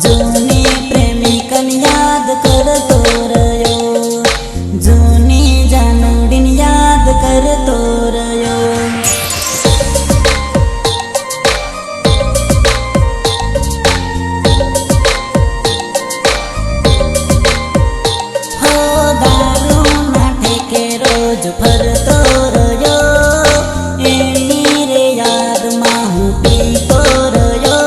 जूनी प्रेमिकन याद करतो रयो, जूनी जानवडीन याद करतो रयो। हो दारू ना ठेके रोज फरतो रयो, एनी रे याद मां हूँ पीतो रयो,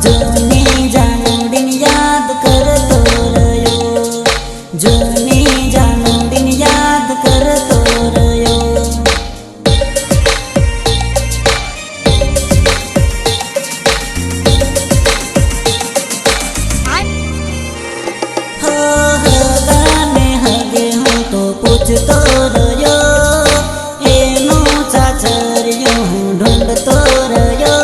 जूनी जानवडीन याद करतो रयो, जूनी जानवडीन याद करतो रयो। हो गाने हगे हूँ तो पूछतो रयो, एनो चाचरियो हूँ ढूंढतो रयो,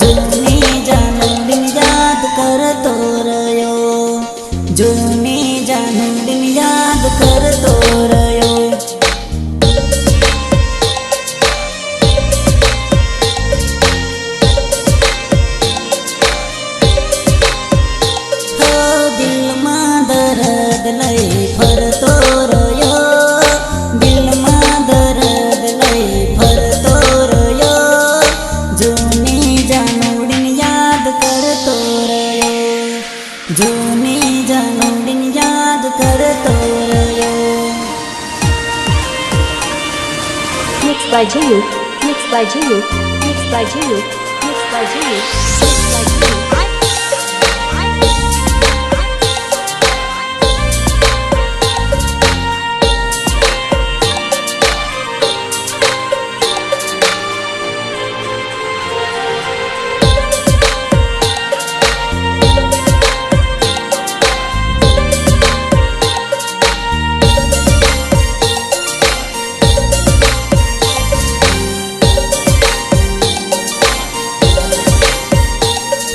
जूनी जानवडीन याद करतो रयो, जूनी जानवडीन याद करतो रयो। हो दिल में दर्द लई फरतो रयो, दिल में दर्द लई फरतो रयो, जूनी जानवडीन याद करतो रयो, जूनी जानवडीन याद करतो रयो। Mixed by Jiu, mixed by Jiu, mixed by Jiu, mixed by Jiu, mixed by Jiu.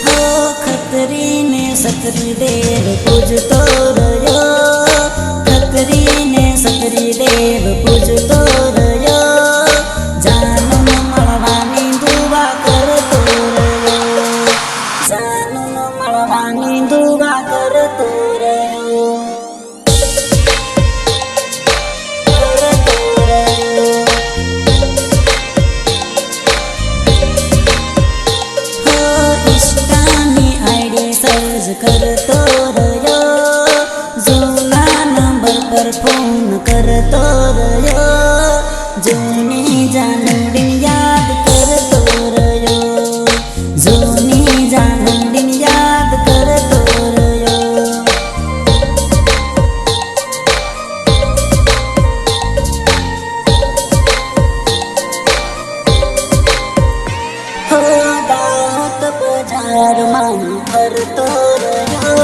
हो खतरी ने सकरी देव पूजतो रयो, खतरी ने सकरी देव पूजतो रयो, जानन मळवानी दुवा करतो रयो, जानन मळवानी दुवा करतो रयो, करतो रयो। हो इष्टानी आईडी सर्च करतो रयो, जुना नंबर पर फोन करतो रयो, जूनी जानवडीन याद करतो रयो, जूनी जानवडीन याद करतो रयो। हो दावत बाजार मां फरतो रयो,